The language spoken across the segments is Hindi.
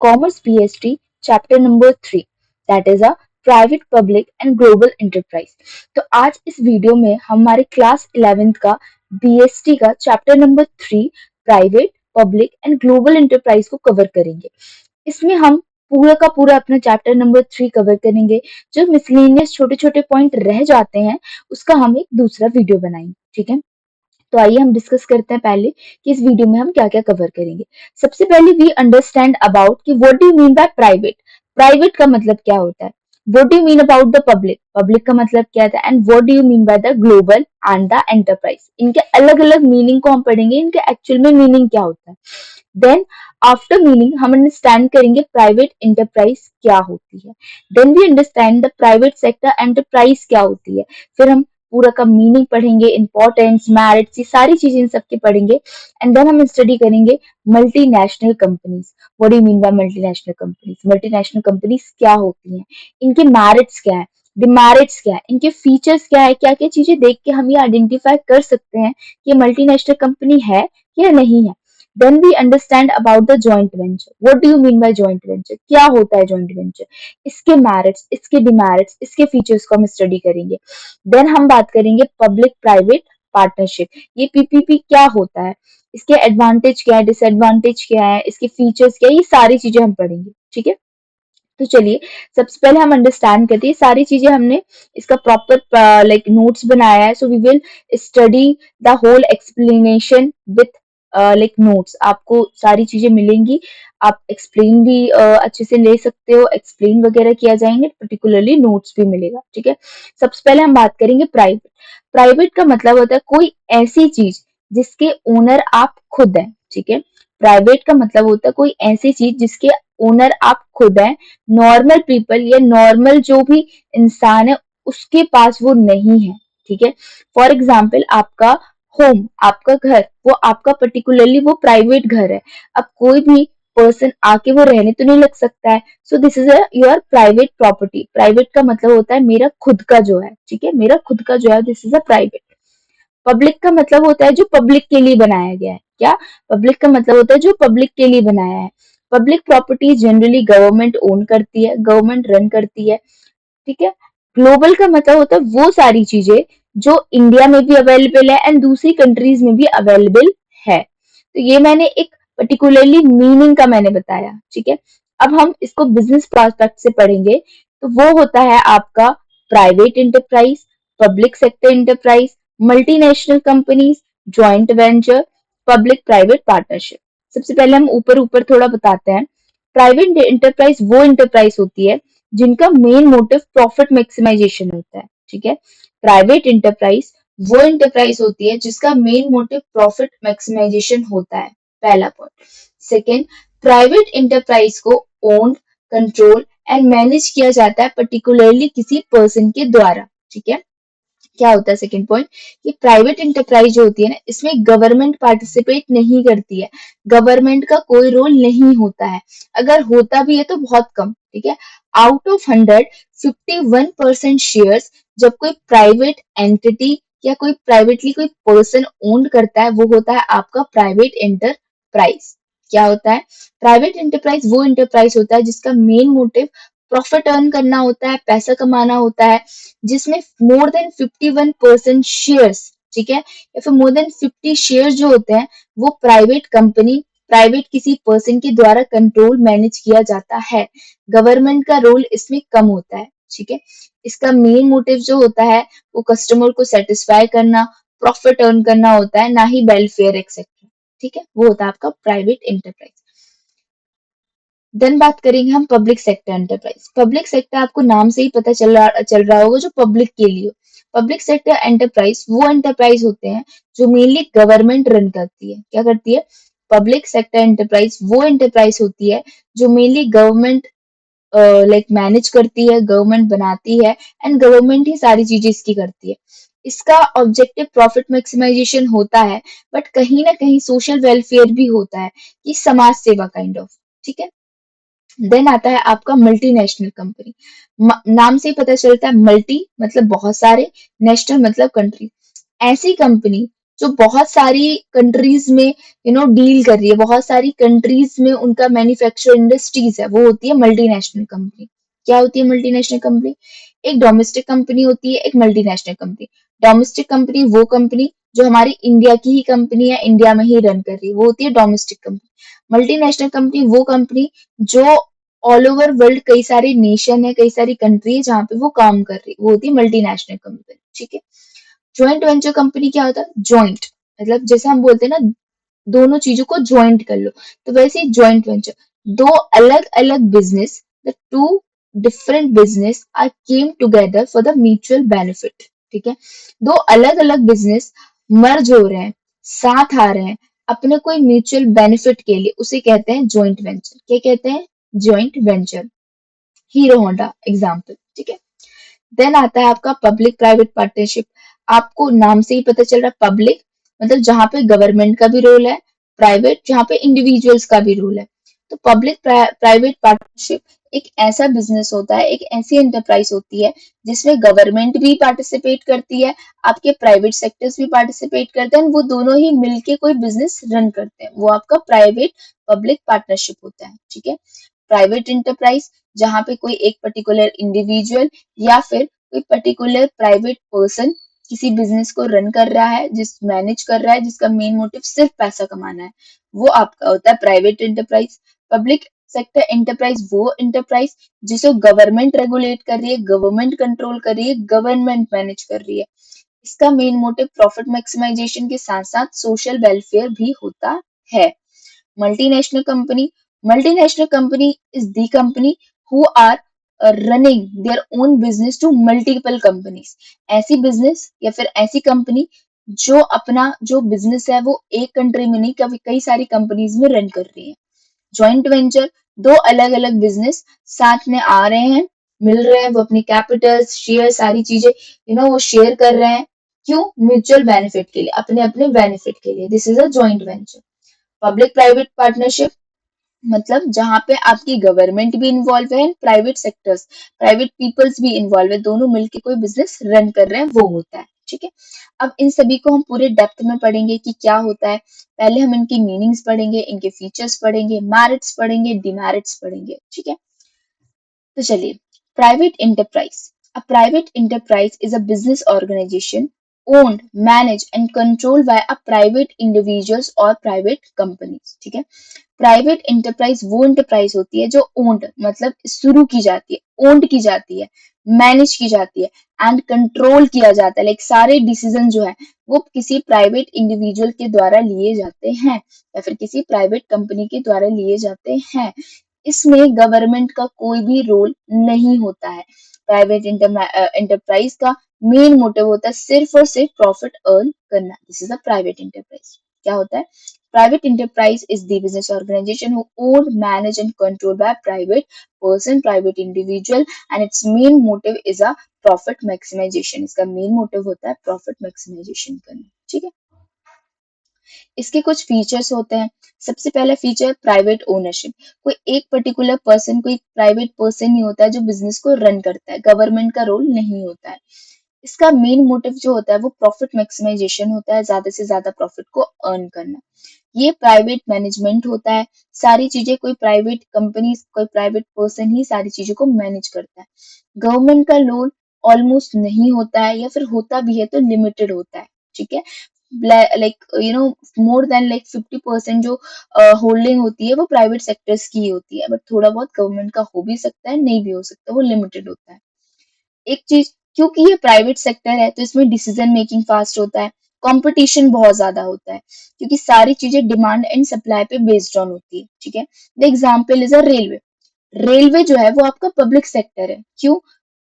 Commerce PhD, chapter number 3, that is a private public and global enterprise. तो आज इस वीडियो में हमारे क्लास 11th का बीएसटी का chapter number 3 private public and global enterprise को कवर करेंगे। इसमें हम पूरा का पूरा अपना चैप्टर नंबर 3 कवर करेंगे। जो मिसलेनियस छोटे छोटे पॉइंट रह जाते हैं उसका हम एक दूसरा वीडियो बनाएंगे, ठीक है। तो आइए हम डिस्कस करते हैं पहले कि इस वीडियो में हम क्या क्या कवर करेंगे। सबसे पहले वी अंडरस्टैंड अबाउट कि what do you mean by private. Private का मतलब क्या होता है। What do you mean about the public, public का मतलब क्या था। And what do you mean by the global and the enterprise. इनके अलग अलग मीनिंग को हम पढ़ेंगे, इनके एक्चुअल में मीनिंग क्या होता है। देन आफ्टर मीनिंग हम अंडरस्टैंड करेंगे प्राइवेट एंटरप्राइज क्या होती है। Then we understand the private sector enterprise क्या होती है। फिर हम पूरा का मीनिंग पढ़ेंगे, इंपॉर्टेंस, मेरिट्स, ये सारी चीजें इन सबके पढ़ेंगे। एंड देन हम स्टडी करेंगे multinational companies. What do you mean by multinational companies. Multinational companies क्या होती हैं, इनके मेरिट्स क्या है, डिमेरिट्स क्या है, इनके फीचर्स क्या है, क्या क्या चीजें देख के हम ये आइडेंटिफाई कर सकते हैं कि मल्टीनेशनल कंपनी है या नहीं है। Then we understand about the joint venture. What do you mean by joint venture? क्या होता है joint venture? इसके merits, इसके demerits, इसके features को हम स्टडी करेंगे। Then हम बात करेंगे public private partnership. ये PPP क्या होता है, इसके एडवांटेज क्या है, डिसएडवांटेज क्या है, इसके फीचर्स क्या है, ये सारी चीजें हम पढ़ेंगे, ठीक है। तो चलिए सबसे पहले हम अंडरस्टैंड करते हैं सारी चीजें। हमने इसका प्रॉपर लाइक नोट्स बनाया है, so we will study the whole explanation with like notes. आपको सारी चीजें मिलेंगी, आप एक्सप्लेन भी अच्छे से ले सकते हो, एक्सप्लेन वगैरह किया जाएंगे, पर्टिकुलरली नोट्स भी मिलेगा, ठीक है। सबसे पहले हम बात करेंगे प्राइवेट। प्राइवेट का मतलब होता है कोई ऐसी चीज जिसके ओनर आप खुद हैं, ठीक है। प्राइवेट का मतलब होता है कोई ऐसी चीज जिसके ओनर आप खुद हैं। नॉर्मल पीपल या नॉर्मल जो भी इंसान है उसके पास वो नहीं है, ठीक है। फॉर एग्जाम्पल आपका होम, आपका घर, वो आपका पर्टिकुलरली वो प्राइवेट घर है। अब कोई भी पर्सन आके वो रहने तो नहीं लग सकता है। सो this is your private property. Private का मतलब होता है मेरा खुद का जो है, ठीक है, मेरा खुद का जो है, this is a private. Public का मतलब होता है जो पब्लिक के लिए बनाया गया है। क्या, पब्लिक का मतलब होता है जो पब्लिक के लिए बनाया है। Public property generally government own करती है, गवर्नमेंट रन करती है, ठीक है। ग्लोबल का मतलब होता है वो सारी चीजें जो इंडिया में भी अवेलेबल है एंड दूसरी कंट्रीज में भी अवेलेबल है। तो ये मैंने एक पर्टिकुलरली मीनिंग का मैंने बताया, ठीक है। अब हम इसको बिजनेस प्रोस्पेक्ट से पढ़ेंगे। तो वो होता है आपका private enterprise, public sector enterprise, multinational companies, joint venture, public private partnership. सबसे पहले हम ऊपर ऊपर थोड़ा बताते हैं। प्राइवेट एंटरप्राइज वो एंटरप्राइज होती है जिनका मेन मोटिव प्रॉफिट मैक्सिमाइजेशन होता है, ठीक है। प्राइवेट एंटरप्राइज वो एंटरप्राइज होती है जिसका मेन मोटिव प्रॉफिट मैक्सिमाइजेशन होता है, पहला पॉइंट। सेकेंड, प्राइवेट एंटरप्राइज को ओन, कंट्रोल एंड मैनेज किया जाता है पर्टिकुलरली किसी पर्सन के द्वारा, ठीक है। क्या होता है सेकंड पॉइंट, कि प्राइवेट एंटरप्राइज जो होती है ना, इसमें गवर्नमेंट पार्टिसिपेट नहीं करती है, गवर्नमेंट का कोई रोल नहीं होता है, अगर होता भी है तो बहुत कम, ठीक है। आउट ऑफ 100 51% शेयर्स जब कोई प्राइवेट एंटिटी या कोई प्राइवेटली कोई पर्सन ओन करता है वो होता है आपका प्राइवेट एंटरप्राइज। क्या होता है, प्राइवेट एंटरप्राइज वो एंटरप्राइज होता है जिसका मेन मोटिव प्रॉफिट अर्न करना होता है, पैसा कमाना होता है, जिसमें मोर देन 51% शेयर्स, ठीक है, या फिर मोर देन 50 शेयर्स जो होते हैं वो प्राइवेट कंपनी, प्राइवेट किसी पर्सन के द्वारा कंट्रोल मैनेज किया जाता है। गवर्नमेंट का रोल इसमें कम होता है, ठीक है। इसका मेन मोटिव जो होता है वो कस्टमर को सेटिस्फाई करना, प्रॉफिट अर्न करना होता है, ना ही वेलफेयर एक्सेट्रा, ठीक है। वो होता है आपका प्राइवेट एंटरप्राइज। देन बात करेंगे हम public sector enterprise. Public sector आपको नाम से ही पता चल रहा होगा जो पब्लिक के लिए। पब्लिक सेक्टर एंटरप्राइज वो एंटरप्राइज होते हैं जो मेनली गवर्नमेंट रन करती है। क्या करती है, पब्लिक सेक्टर एंटरप्राइज वो एंटरप्राइज होती है जो मेनली गवर्नमेंट लाइक मैनेज करती है, गवर्नमेंट बनाती है एंड गवर्नमेंट ही सारी चीजें इसकी करती है। इसका ऑब्जेक्टिव प्रॉफिट मैक्सिमाइजेशन होता है, बट कहीं ना कहीं सोशल वेलफेयर भी होता है, कि समाज सेवा काइंड ऑफ, ठीक है। देन आता है आपका मल्टीनेशनल कंपनी। नाम से ही पता चलता है, मल्टी मतलब बहुत सारे, नेशनल मतलब कंट्री। ऐसी कंपनी जो बहुत सारी कंट्रीज में डील कर रही है, बहुत सारी कंट्रीज में उनका मैन्युफैक्चर इंडस्ट्रीज है, वो होती है मल्टीनेशनल कंपनी। क्या होती है मल्टीनेशनल कंपनी? एक डोमेस्टिक कंपनी होती है, एक मल्टीनेशनल कंपनी। डोमेस्टिक कंपनी वो कंपनी जो हमारी इंडिया की ही कंपनी है, इंडिया में ही रन कर रही है, वो होती है डोमेस्टिक कंपनी। मल्टीनेशनल कंपनी वो कंपनी जो ऑल ओवर वर्ल्ड कई सारे नेशन है, कई सारी कंट्री है जहाँ पे वो काम कर रही है, वो होती है मल्टीनेशनल कंपनी। ठीक है। जॉइंट वेंचर कंपनी क्या होता है? जॉइंट मतलब जैसे हम बोलते हैं ना, दोनों चीजों को ज्वाइंट कर लो, तो वैसे ही ज्वाइंट वेंचर, दो अलग अलग business, the two different business are came together for the mutual benefit. ठीक है। दो अलग अलग बिजनेस मर्ज हो रहे हैं, साथ आ रहे हैं अपने कोई म्यूचुअल बेनिफिट के लिए, उसे कहते हैं ज्वाइंट वेंचर। क्या कहते हैं? Joint venture. Hero Honda example. ठीक है। देन आता है आपका पब्लिक प्राइवेट पार्टनरशिप। आपको नाम से ही पता चल रहा है, पब्लिक मतलब जहाँ पे गवर्नमेंट का भी रोल है, प्राइवेट जहाँ पे इंडिविजुअल्स का भी रोल है। तो पब्लिक प्राइवेट पार्टनरशिप एक ऐसा बिजनेस होता है, एक ऐसी एंटरप्राइज होती है जिसमें गवर्नमेंट भी पार्टिसिपेट करती है, आपके प्राइवेट सेक्टर्स भी पार्टिसिपेट करते हैं, वो दोनों ही मिलके कोई बिजनेस रन करते हैं, वो आपका प्राइवेट पब्लिक पार्टनरशिप होता है। ठीक है। प्राइवेट इंटरप्राइज जहाँ पे कोई एक पर्टिकुलर इंडिविजुअल या फिर कोई पर्टिकुलर प्राइवेट पर्सन किसी बिजनेस को रन कर रहा है, मैनेज कर रहा है, जिसका मेन मोटिव सिर्फ पैसा कमाना है, वो आपका होता है private enterprise. Public sector enterprise वो इंटरप्राइज जिसे गवर्नमेंट रेगुलेट कर रही है, गवर्नमेंट कंट्रोल कर रही है, गवर्नमेंट मैनेज कर रही है। इसका मेन मोटिव प्रॉफिट मैक्सिमाइजेशन के साथ साथ सोशल वेलफेयर भी होता है। multinational company multinational company is the company who are running their own business to multiple companies। ऐसी बिजनेस या फिर ऐसी कंपनी जो अपना जो बिजनेस है वो एक कंट्री में नहीं, कभी कई सारी कंपनीज में रन कर रही है। जॉइंट वेंचर दो अलग अलग बिजनेस साथ में आ रहे हैं, मिल रहे हैं, वो अपनी कैपिटल शेयर सारी चीजें वो शेयर कर रहे हैं। क्यों? म्यूचुअल बेनिफिट के लिए, अपने अपने बेनिफिट के लिए। This is a joint venture. Public private partnership मतलब जहाँ पे आपकी गवर्नमेंट भी इन्वॉल्व है, प्राइवेट सेक्टर्स प्राइवेट पीपल्स भी इन्वॉल्व है, दोनों मिलके कोई बिजनेस रन कर रहे हैं, वो होता है। ठीक है। अब इन सभी को हम पूरे डेप्थ में पढ़ेंगे कि क्या होता है। पहले हम इनकी मीनिंग्स पढ़ेंगे, इनके फीचर्स पढ़ेंगे, मेरिट्स पढ़ेंगे, डिमेरिट्स पढ़ेंगे। ठीक है। तो चलिए, private enterprise. A private enterprise is a business organisation owned, managed and controlled by a private individuals or private companies। ठीक है। प्राइवेट इंटरप्राइज वो इंटरप्राइज होती है जो ओन्ड मतलब शुरू की जाती है, ओन्ड की जाती है, मैनेज की जाती है एंड कंट्रोल किया जाता है। लाइक सारे डिसीजन जो है वो किसी प्राइवेट इंडिविजुअल के द्वारा लिए जाते हैं या फिर किसी प्राइवेट कंपनी के द्वारा लिए जाते हैं। इसमें गवर्नमेंट का कोई भी रोल नहीं होता है। प्राइवेट इंटरप्राइज का मेन मोटिव होता है सिर्फ और सिर्फ प्रॉफिट अर्न करना। This is a private enterprise. क्या होता है? Private enterprise is the business organization who owned, managed and controlled by a private person, private individual and its main motive is a profit maximization। इसका main motive होता है profit maximization करना। ठीक है। इसके कुछ फीचर्स होते हैं। सबसे पहला फीचर प्राइवेट ओनरशिप। कोई एक पर्टिकुलर पर्सन, कोई प्राइवेट पर्सन नहीं होता है जो बिजनेस को रन करता है, गवर्नमेंट का रोल नहीं होता है। इसका मेन मोटिव जो होता है वो प्रॉफिट मैक्सिमाइजेशन होता है, ज्यादा से ज्यादा प्रॉफिट को अर्न करना। ये प्राइवेट मैनेजमेंट होता है, सारी चीजें कोई प्राइवेट कंपनी, कोई प्राइवेट पर्सन ही सारी चीजों को मैनेज करता है। गवर्नमेंट का रोल ऑलमोस्ट नहीं होता है या फिर होता भी है तो लिमिटेड होता है। ठीक है। लाइक मोर देन लाइक 50% जो होल्डिंग होती है वो प्राइवेट सेक्टर्स की ही होती है, बट थोड़ा बहुत गवर्नमेंट का हो भी सकता है, नहीं भी हो सकता, वो लिमिटेड होता है। एक चीज, क्योंकि ये प्राइवेट सेक्टर है तो इसमें डिसीजन मेकिंग फास्ट होता है, कंपटीशन बहुत ज्यादा होता है क्योंकि सारी चीजें डिमांड एंड सप्लाई पे बेस्ड ऑन होती है। ठीक है। The example is a railway. Railway जो है वो आपका पब्लिक सेक्टर है। क्यों?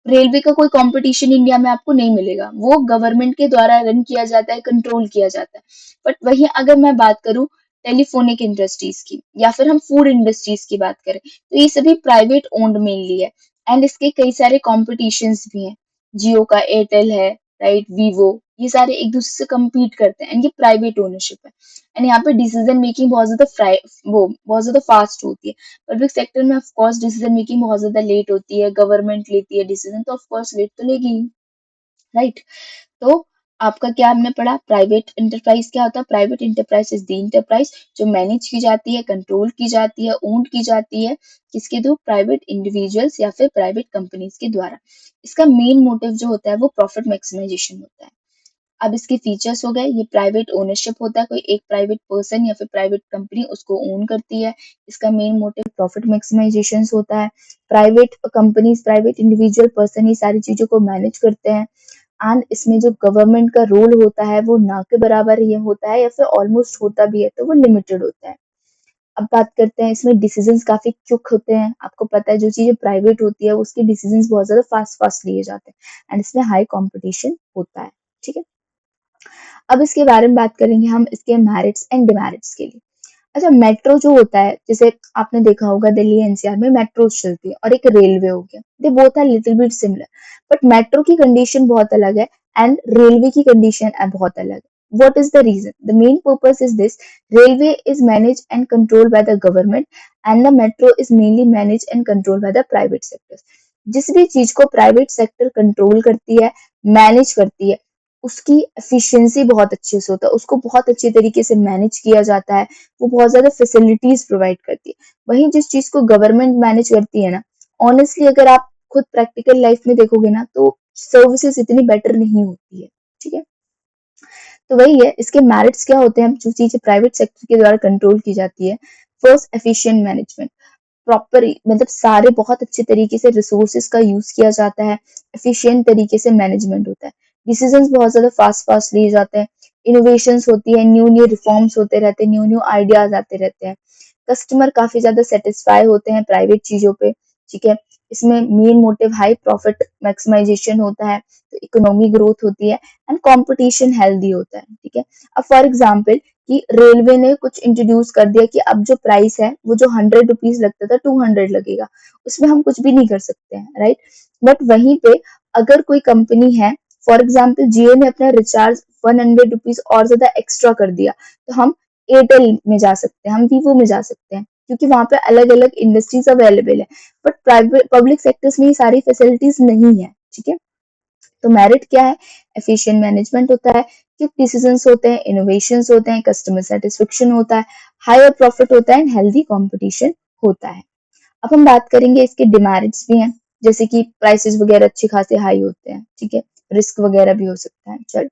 रेलवे का कोई कंपटीशन इंडिया में आपको नहीं मिलेगा, वो गवर्नमेंट के द्वारा रन किया जाता है, कंट्रोल किया जाता है। बट वहीं अगर मैं बात करूं टेलीफोनिक इंडस्ट्रीज की या फिर हम फूड इंडस्ट्रीज की बात करें तो ये सभी प्राइवेट ओन्ड मेनली है एंड इसके कई सारे कॉम्पिटिशन्स भी हैं। जियो का एयरटेल है, राइट, वीवो, ये सारे एक दूसरे से compete करते हैं एंड ये प्राइवेट ओनरशिप है एंड यहाँ पे डिसीजन मेकिंग बहुत ज्यादा वो बहुत ज्यादा फास्ट होती है। पब्लिक सेक्टर में ऑफ कोर्स डिसीजन मेकिंग बहुत ज्यादा लेट होती है, गवर्नमेंट लेती है डिसीजन तो ऑफ कोर्स लेट तो लेगी ही, राइट। तो आपका क्या हमने पढ़ा, प्राइवेट इंटरप्राइज क्या होता है? Private enterprise is the enterprise जो मैनेज की जाती है, कंट्रोल की जाती है, ओन की जाती है, किसके थ्रू? प्राइवेट इंडिविजुअल्स या फिर प्राइवेट कंपनीज के द्वारा। इसका मेन मोटिव जो होता है वो प्रॉफिट मैक्सिमाइजेशन होता है। अब इसके फीचर्स हो गए, ये प्राइवेट ओनरशिप होता है, कोई एक प्राइवेट पर्सन या फिर प्राइवेट कंपनी उसको ओन करती है। इसका मेन मोटिव प्रॉफिट मैक्सिमाइजेशन होता है। Private companies, private individual person ये सारी चीजों को मैनेज करते हैं। एंड इसमें जो गवर्नमेंट का रोल होता है वो ना के बराबर ये होता है, या फिर ऑलमोस्ट होता भी है तो वो लिमिटेड होता है। अब बात करते हैं, इसमें डिसीजंस काफी क्विक होते हैं। आपको पता है जो चीजें प्राइवेट होती है उसके डिसीजंस बहुत ज्यादा फास्ट फास्ट लिए जाते हैं, एंड इसमें हाई कंपटीशन होता है। ठीक है, अब इसके बारे में बात करेंगे हम, इसके मेरिट्स एंड डिमेरिट्स के लिए। अच्छा, मेट्रो जो होता है, जैसे आपने देखा होगा दिल्ली एनसीआर में मेट्रोज चलती है, और एक रेलवे हो गया, they both are little bit similar, but metro की कंडीशन बहुत अलग है एंड रेलवे की कंडीशन बहुत अलग है। What is the reason? The main purpose is this: railway is managed and controlled by the government, and the metro is mainly managed and controlled by the private sectors. जिस भी चीज को प्राइवेट सेक्टर कंट्रोल करती है, मैनेज करती है, उसकी एफिशिएंसी बहुत अच्छे से होता है, उसको बहुत अच्छे तरीके से मैनेज किया जाता है, वो बहुत ज्यादा फैसिलिटीज प्रोवाइड करती है। वहीं जिस चीज को गवर्नमेंट मैनेज करती है ना, ऑनेस्टली अगर आप खुद प्रैक्टिकल लाइफ में देखोगे ना, तो सर्विसेज इतनी बेटर नहीं होती है। ठीक है, तो वही है, इसके मेरिट्स क्या होते हैं जो चीजें प्राइवेट सेक्टर के द्वारा कंट्रोल की जाती है? First, efficient management. प्रॉपर मतलब सारे बहुत अच्छे तरीके से रिसोर्सेज का यूज किया जाता है, एफिशिएंट तरीके से मैनेजमेंट होता है, डिसीजंस बहुत ज्यादा फास्ट फास्ट लिए जाते हैं, इनोवेशंस होती है, न्यू न्यू रिफॉर्म्स होते रहते हैं, न्यू न्यू आइडियाज आते रहते हैं, कस्टमर काफी ज्यादा सेटिस्फाई होते हैं प्राइवेट चीजों पे। ठीक है, इसमें main motive high profit maximisation होता है, तो इकोनॉमी ग्रोथ होती है, एंड कंपटीशन हेल्दी होता है। ठीक है, अब फॉर एग्जाम्पल कि रेलवे ने कुछ इंट्रोड्यूस कर दिया कि अब जो प्राइस है वो जो 100 रुपीज लगता था 200 लगेगा, उसमें हम कुछ भी नहीं कर सकते हैं, राइट। बट वहीं पे अगर कोई कंपनी है, फॉर एग्जाम्पल जियो ने अपना रिचार्ज 100 रुपीज और ज्यादा एक्स्ट्रा कर दिया, तो हम एयरटेल में जा सकते हैं, हम वीवो में जा सकते हैं, क्योंकि वहां पे अलग अलग इंडस्ट्रीज अवेलेबल है। बट प्राइवेट पब्लिक सेक्टर्स में ये सारी फैसिलिटीज नहीं है। ठीक है, तो मेरिट क्या है? एफिशिएंट मैनेजमेंट होता है, क्विक डिसीजंस होते हैं, इनोवेशंस होते हैं, कस्टमर सेटिस्फेक्शन होता है, हायर प्रॉफिट होता है, एंड हेल्दी कंपटीशन होता है। अब हम बात करेंगे, इसके डिमेरिट्स भी हैं, जैसे कि प्राइसेस वगैरह अच्छे खासे हाई होते हैं। ठीक है, रिस्क वगैरह भी हो सकता है। चल,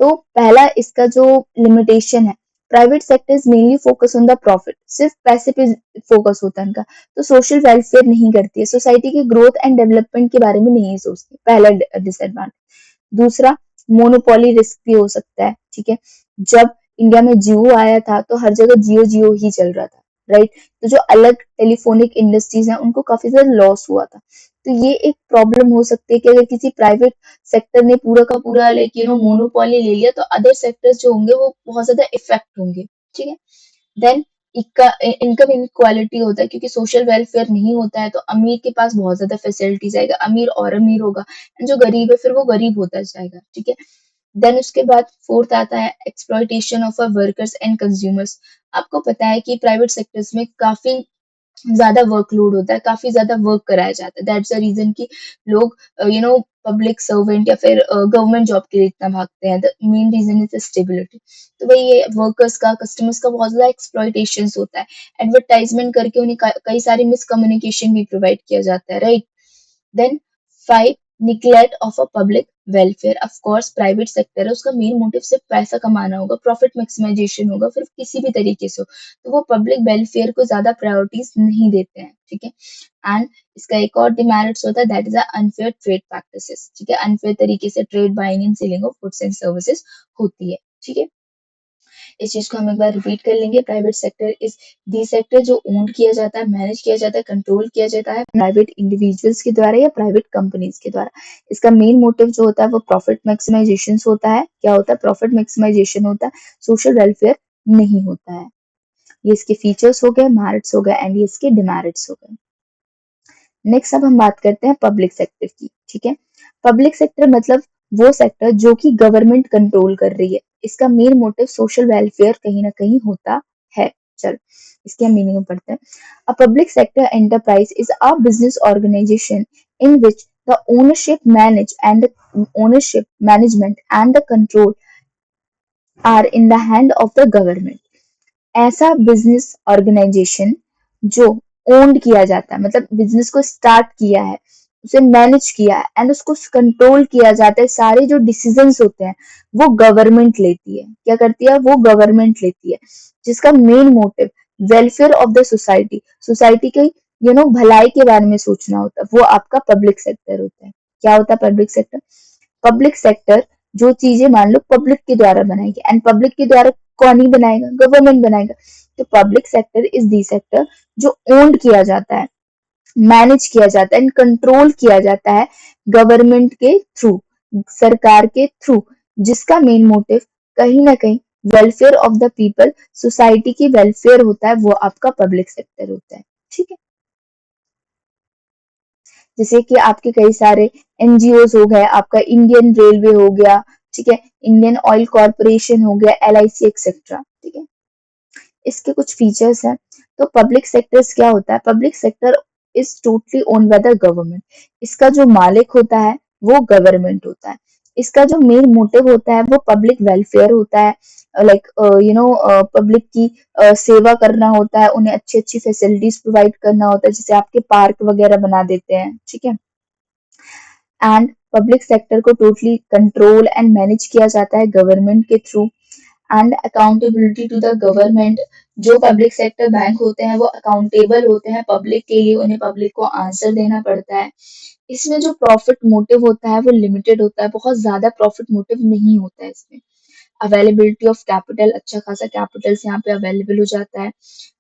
तो पहला इसका जो लिमिटेशन है, private sector is mainly focus on the profit, सिर्फ पैसे पे फोकस होता है इनका, तो सोशल वेलफेयर नहीं करती है, सोसाइटी के ग्रोथ एंड डेवलपमेंट के बारे में नहीं सोचती, पहला डिसएडवांटेज। दूसरा, मोनोपोली रिस्क भी हो सकता है। ठीक है, जब इंडिया में जियो आया था तो हर जगह जियो जियो ही चल रहा था, राइट। तो जो अलग टेलीफोनिक इंडस्ट्रीज हैं उनको काफी ज्यादा लॉस हुआ था। तो ये एक प्रॉब्लम हो सकती है कि अगर किसी प्राइवेट सेक्टर ने पूरा का पूरा मोनोपोली ले लिया, तो अदर सेक्टर्स जो होंगे वो बहुत ज्यादा इफेक्ट होंगे। ठीक है, देन इनकम इनक्वालिटी होता है, क्योंकि सोशल वेलफेयर नहीं होता है तो अमीर के पास बहुत ज्यादा फैसिलिटीज आएगा, अमीर और अमीर होगा, and जो गरीब है फिर वो गरीब होता जाएगा। ठीक है, देन उसके बाद फोर्थ आता है exploitation of a workers and consumers. आपको पता है कि प्राइवेट सेक्टर्स में काफी ज्यादा वर्कलोड होता है, काफी ज्यादा वर्क कराया जाता है, दैट्स द रीजन कि लोग पब्लिक सर्वेंट या फिर गवर्नमेंट जॉब के लिए इतना भागते हैं। The main reason is stability. तो भाई ये वर्कर्स का, कस्टमर्स का बहुत ज्यादा एक्सप्लॉइटेशन होता है, एडवर्टाइजमेंट करके उन्हें कई सारी मिसकम्युनिकेशन भी प्रोवाइड किया जाता है, right. Then 5, neglect of a public welfare. Of course private sector है, उसका मेन मोटिव सिर्फ पैसा कमाना होगा, प्रॉफिट मैक्सिमाइजेशन होगा, फिर किसी भी तरीके से हो, तो वो पब्लिक वेलफेयर को ज्यादा प्रायोरिटीज नहीं देते हैं। ठीक है, एंड इसका एक और डिमेरिट्स होता है, that is unfair trade practices. ठीक है, अनफेयर तरीके से trade buying and selling of goods and services होती है। ठीक है, इस चीज को हम एक बार रिपीट कर लेंगे, private sector is the sector जो ओन किया जाता है, मैनेज किया जाता है, कंट्रोल किया जाता है प्राइवेट इंडिविजुअल्स के द्वारा या प्राइवेट कंपनीज के द्वारा। इसका मेन मोटिव जो होता है वो प्रॉफिट मैक्सिमाइजेशन होता है। क्या होता है? प्रॉफिट मैक्सिमाइजेशन होता है, सोशल वेलफेयर नहीं होता है। ये इसके फीचर्स हो गए, मेरिट्स हो गए, एंड ये इसके डिमेरिट्स हो गए। नेक्स्ट अब हम बात करते हैं पब्लिक सेक्टर की। ठीक है, पब्लिक सेक्टर मतलब वो सेक्टर जो कि गवर्नमेंट कंट्रोल कर रही है, इसका मेन मोटिव सोशल वेलफेयर कहीं ना कहीं होता है। चल, इसके हम मीनिंग में पढ़ते हैं। A public sector enterprise is a business organisation in which The ownership, management and the control are in the hand of the government. ऐसा बिजनेस ऑर्गेनाइजेशन जो ओन्ड किया जाता है, मतलब बिजनेस को स्टार्ट किया है, उसे मैनेज किया है एंड उसको कंट्रोल किया जाता है, सारे जो डिसीजंस होते हैं वो गवर्नमेंट लेती है। क्या करती है? वो गवर्नमेंट लेती है, जिसका main motive welfare of the society, society के भलाई के बारे में सोचना होता है, वो आपका पब्लिक सेक्टर होता है। क्या होता है पब्लिक सेक्टर? पब्लिक सेक्टर जो चीजें मान लो पब्लिक के द्वारा बनाएगी, एंड पब्लिक के द्वारा कौन ही बनाएगा? गवर्नमेंट बनाएगा। तो public sector is the sector जो ओन्ड किया जाता है, मैनेज किया जाता है एंड कंट्रोल किया जाता है गवर्नमेंट के थ्रू, सरकार के थ्रू, जिसका मेन मोटिव कहीं ना कहीं welfare of the people, society की वेलफेयर होता है, वो आपका पब्लिक सेक्टर होता है। ठीक है। जैसे कि आपके कई सारे एनजीओ हो गए, आपका इंडियन रेलवे हो गया, ठीक है, इंडियन ऑयल कॉर्पोरेशन हो गया, एलआईसी एक्सेट्रा। ठीक है। इसके कुछ फीचर्स हैं। तो पब्लिक सेक्टर्स क्या होता है? Public sector is totally owned by the government. इसका जो मालिक होता है वो गवर्नमेंट होता है। इसका जो मेन मोटिव होता है वो पब्लिक वेलफेयर होता है, लाइक पब्लिक की सेवा करना होता है, उन्हें अच्छी अच्छी फैसिलिटीज प्रोवाइड करना होता है, जैसे आपके पार्क वगैरह बना देते हैं। ठीक है। एंड पब्लिक सेक्टर को टोटली कंट्रोल एंड मैनेज किया जाता है गवर्नमेंट के through. And accountability to the government, जो पब्लिक सेक्टर बैंक होते हैं वो अकाउंटेबल होते हैं पब्लिक के लिए, उन्हें पब्लिक को आंसर देना पड़ता है। इसमें जो प्रॉफिट मोटिव होता है वो लिमिटेड होता है, बहुत ज्यादा प्रॉफिट मोटिव नहीं होता है इसमें। अवेलेबिलिटी ऑफ कैपिटल, अच्छा खासा कैपिटल यहाँ पे अवेलेबल हो जाता है।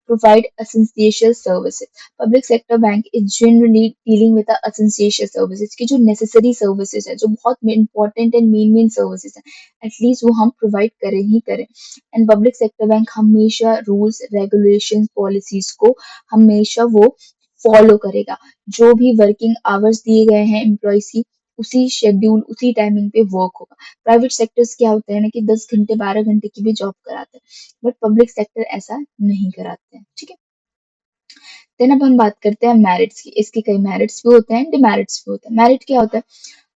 Provide essential services, public sector bank is generally dealing with essential services की जो नेसेसरी सर्विसेज है, जो बहुत इंपॉर्टेंट एंड मेन सर्विसेज है, एटलीस्ट वो हम प्रोवाइड करें ही करें। एंड पब्लिक सेक्टर बैंक हमेशा रूल्स रेगुलेशन पॉलिसीज को हमेशा वो फॉलो करेगा। जो भी वर्किंग आवर्स दिए गए हैं एम्प्लॉयज की, उसी शेड्यूल उसी टाइमिंग पे वर्क होगा। प्राइवेट सेक्टर्स क्या होते हैं ना कि 10 घंटे 12 घंटे की भी जॉब कराते हैं, बट पब्लिक सेक्टर ऐसा नहीं कराते हैं। ठीक है। देन अब हम बात करते हैं मेरिट्स की। इसके कई मेरिट्स भी होते हैं, डिमेरिट्स भी होते हैं। मेरिट क्या होता है?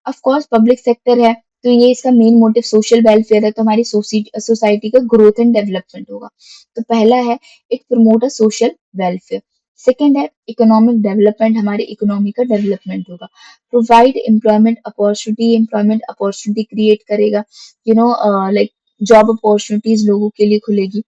ऑफ कोर्स पब्लिक सेक्टर है तो ये इसका मेन मोटिव सोशल वेलफेयर है, तो हमारी सोसाइटी का ग्रोथ एंड डेवलपमेंट होगा। तो पहला है it promote a social welfare. Second है इकोनॉमिक डेवलपमेंट, हमारी इकोनॉमी का डेवलपमेंट होगा। प्रोवाइड एम्प्लॉयमेंट अपॉर्चुनिटी क्रिएट करेगा, लाइक जॉब अपॉर्चुनिटीज लोगों के लिए खुलेगी।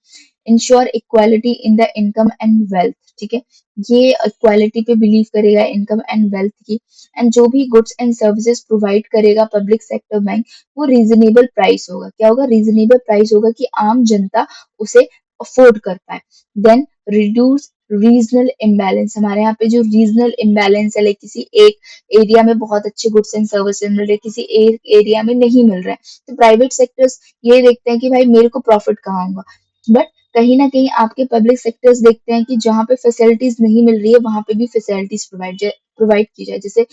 Ensure equality in the income and wealth, ठीक है, ये इक्वालिटी पे बिलीव करेगा इनकम एंड वेल्थ की। एंड जो भी गुड्स एंड सर्विसेज प्रोवाइड करेगा पब्लिक सेक्टर बैंक, वो रीजनेबल प्राइस होगा। क्या होगा? रीजनेबल प्राइस होगा कि आम जनता उसे अफोर्ड कर पाए। देन रिड्यूस रीजनल इम्बैलेंस, हमारे यहाँ पे जो रीजनल इम्बैलेंस है, लाइक किसी एक एरिया में बहुत अच्छे गुड्स एंड सर्विसेज मिल रहे, किसी एक एरिया में नहीं मिल रहा है, तो प्राइवेट सेक्टर्स ये देखते हैं कि भाई मेरे को प्रॉफिट कहाँ होगा। बट कहीं ना कहीं आपके पब्लिक सेक्टर्स देखते हैं कि जहाँ पे फैसिलिटीज नहीं मिल रही है वहां पे भी फैसिलिटीज प्रोवाइड की जाए, जैसे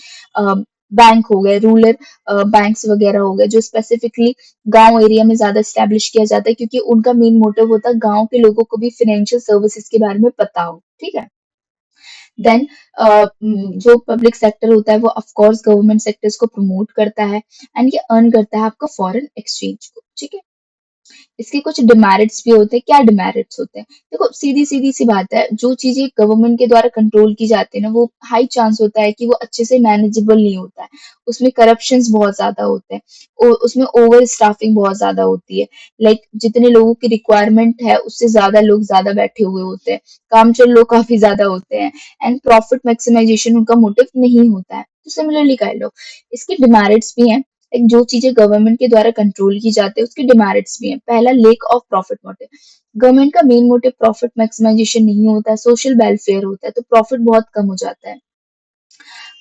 बैंक हो गए, रूरल बैंक्स वगैरह हो गए, जो स्पेसिफिकली गांव एरिया में ज्यादा स्टैब्लिश किया जाता है, क्योंकि उनका मेन मोटिव होता है गांव के लोगों को भी फाइनेंशियल सर्विसेज के बारे में पता हो। ठीक है। देन जो पब्लिक सेक्टर होता है वो ऑफ कोर्स गवर्नमेंट सेक्टर्स को प्रमोट करता है, एंड ये अर्न करता है आपका फॉरेन एक्सचेंज को। ठीक है। इसके कुछ डिमेरिट्स भी होते हैं। क्या डिमेरिट्स होते हैं? देखो सीधी सीधी सी बात है, जो चीजें गवर्नमेंट के द्वारा कंट्रोल की जाती है ना, वो हाई चांस होता है कि वो अच्छे से मैनेजेबल नहीं होता है, उसमें करप्शन बहुत ज्यादा होते हैं, उसमें ओवर स्टाफिंग बहुत ज्यादा होती है। लाइक जितने लोगों की रिक्वायरमेंट है उससे ज्यादा लोग ज्यादा बैठे हुए होते हैं, कामचोर लोग काफी ज्यादा होते हैं, एंड प्रॉफिट मैक्सिमाइजेशन उनका मोटिव नहीं होता है। तो सिमिलरली कह लो इसके डिमेरिट्स भी हैं। लाइक जो चीजें गवर्नमेंट के द्वारा कंट्रोल की जाती है उसके डिमेरिट्स भी हैं। पहला, lake of profit motive. Government का मेन मोटिव प्रॉफिट मैक्सिमाइजेशन नहीं होता है, सोशल वेलफेयर होता है, तो प्रॉफिट बहुत कम हो जाता है।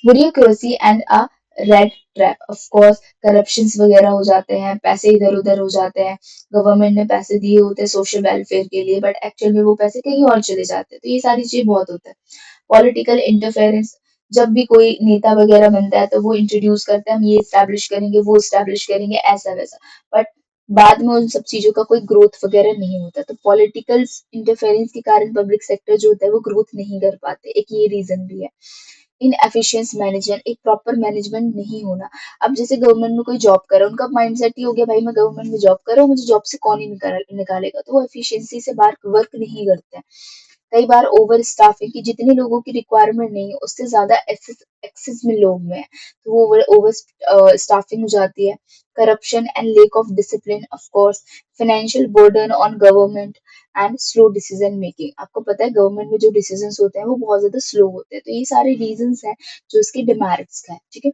Bureaucracy and a red trap, of course corruptions वगैरह हो जाते हैं, पैसे इधर उधर हो जाते हैं, गवर्नमेंट ने पैसे दिए होते हैं सोशल वेलफेयर के लिए, बट एक्चुअल में वो पैसे कहीं और चले जाते हैं, तो ये सारी चीजें बहुत होता है। पॉलिटिकल इंटरफेरेंस, जब भी कोई नेता वगैरह बनता है तो वो इंट्रोड्यूस करते हैं हम ये स्टैब्लिश करेंगे वो स्टैब्लिश करेंगे ऐसा वैसा, बट बाद में उन सब चीजों का कोई ग्रोथ वगैरह नहीं होता। तो पॉलिटिकल इंटरफेरेंस के कारण पब्लिक सेक्टर जो होता है वो ग्रोथ नहीं कर पाते, एक ये रीजन भी है। इनएफिशिएंट मैनेजर, एक प्रॉपर मैनेजमेंट नहीं होना। अब जैसे गवर्नमेंट में कोई जॉब कर रहा है, उनका माइंडसेट ये हो गया भाई मैं गवर्नमेंट में जॉब कर रहा हूँ, मुझे जॉब से कौन ही निकालेगा, तो वो एफिशिएंसी से बाहर वर्क नहीं करते हैं। कई बार ओवर स्टाफिंग की जितने लोगों की रिक्वायरमेंट नहीं है उससे ज्यादा एक्सेस में लोग में है, तो वो ओवर स्टाफिंग हो जाती है। Corruption and lake of discipline of course, financial burden on government and slow decision making. आपको पता है गवर्नमेंट में जो डिसीजंस होते हैं वो बहुत ज्यादा स्लो होते हैं, तो ये सारे रीजंस हैं जो इसके डिमेरिट्स का है। ठीक है,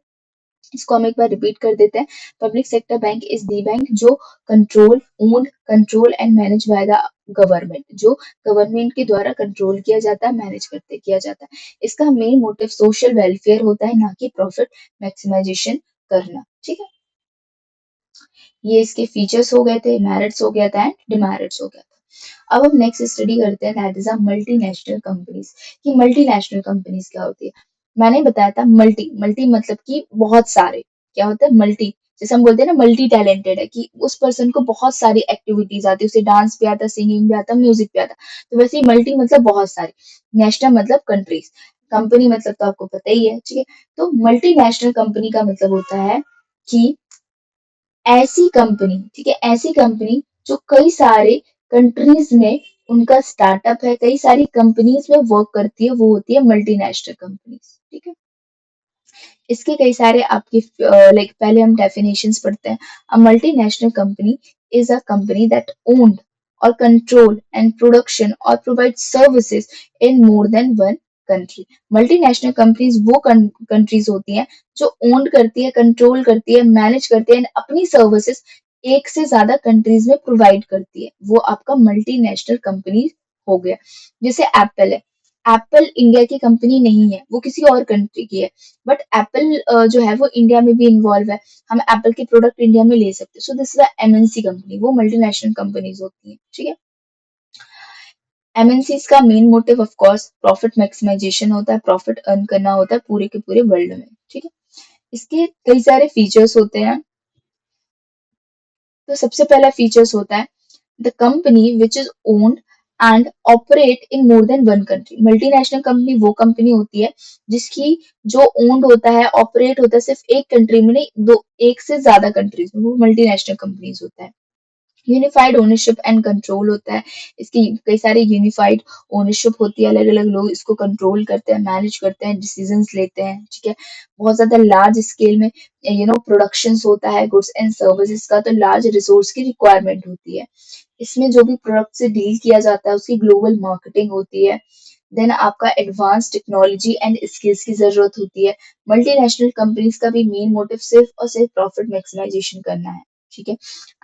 इसको हम एक बार रिपीट कर देते हैं। Public sector bank is the bank जो control and manage by the government, जो गवर्नमेंट के द्वारा कंट्रोल किया जाता है, मैनेज करते किया जाता है। इसका मेन मोटिव सोशल वेलफेयर होता है, ना कि प्रॉफिट मैक्सिमाइजेशन करना। ठीक है, ये इसके फीचर्स हो गए थे, मेरिट्स हो गया था एंड डिमेरिट्स हो गया था। अब हम नेक्स्ट स्टडी करते हैं, that is a multinational companies. कि मल्टीनेशनल कंपनीज क्या होती है। मैंने बताया था मल्टी मल्टी मतलब कि बहुत सारे, क्या होता है मल्टी, जैसे हम बोलते हैं ना मल्टी टैलेंटेड है, कि उस पर्सन को बहुत सारी एक्टिविटीज आती है, उसे डांस भी आता, सिंगिंग भी आता, म्यूजिक भी आता। तो वैसे ही मल्टी मतलब बहुत सारी, नेशनल मतलब कंट्रीज, कंपनी मतलब तो आपको पता ही है। ठीक है, तो मल्टीनेशनल कंपनी का मतलब होता है कि ऐसी कंपनी, ठीक है, ऐसी कंपनी जो कई सारे कंट्रीज में उनका स्टार्टअप है, कई सारी कंपनीज में वर्क करती है, वो होती है मल्टीनेशनल कंपनीज। ठीक है, इसके कई सारे आपके लाइक पहले हम डेफिनेशंस पढ़ते हैं। A multinational company is a company that owned और कंट्रोल एंड प्रोडक्शन और provide services in more than one country. Multinational companies वो कंट्रीज होती हैं जो ओन करती है, कंट्रोल करती है, मैनेज करती है and अपनी सर्विसेज एक से ज्यादा कंट्रीज में प्रोवाइड करती है, वो आपका मल्टीनेशनल कंपनी हो गया। जैसे एप्पल है, एप्पल इंडिया की कंपनी नहीं है, वो किसी और कंट्री की है, बट एप्पल जो है वो इंडिया में भी इन्वॉल्व है, हम एप्पल के प्रोडक्ट इंडिया में ले सकते हैं। So this is MNC company, वो मल्टीनेशनल कंपनीज होती हैं। ठीक है, एमएनसीज का main motive of course profit maximisation होता है, प्रॉफिट अर्न करना होता है पूरे के पूरे वर्ल्ड में। ठीक है, इसके कई सारे फीचर्स होते हैं। तो सबसे पहला फीचर्स होता है the company which is owned and operate in more than one country. Multinational company वो कंपनी होती है जिसकी जो ओन्ड होता है, ऑपरेट होता है सिर्फ एक कंट्री में नहीं, दो एक से ज्यादा कंट्रीज में, वो मल्टीनेशनल कंपनीज होता है। यूनिफाइड ओनरशिप एंड कंट्रोल होता है, इसकी कई सारी यूनिफाइड ओनरशिप होती है, अलग अलग लोग इसको कंट्रोल करते हैं, मैनेज करते हैं, डिसीजंस लेते हैं। ठीक है, बहुत ज्यादा लार्ज स्केल में प्रोडक्शन होता है गुड्स एंड सर्विसेज का, तो लार्ज रिसोर्स की रिक्वायरमेंट होती है। इसमें जो भी प्रोडक्ट से डील किया जाता है उसकी ग्लोबल मार्केटिंग होती है। देन आपका एडवांस टेक्नोलॉजी एंड स्किल्स की जरूरत होती है। मल्टीनेशनल कंपनीज का भी मेन मोटिव सिर्फ और सिर्फ प्रॉफिट मैक्सिमाइजेशन करना है। ठीक है,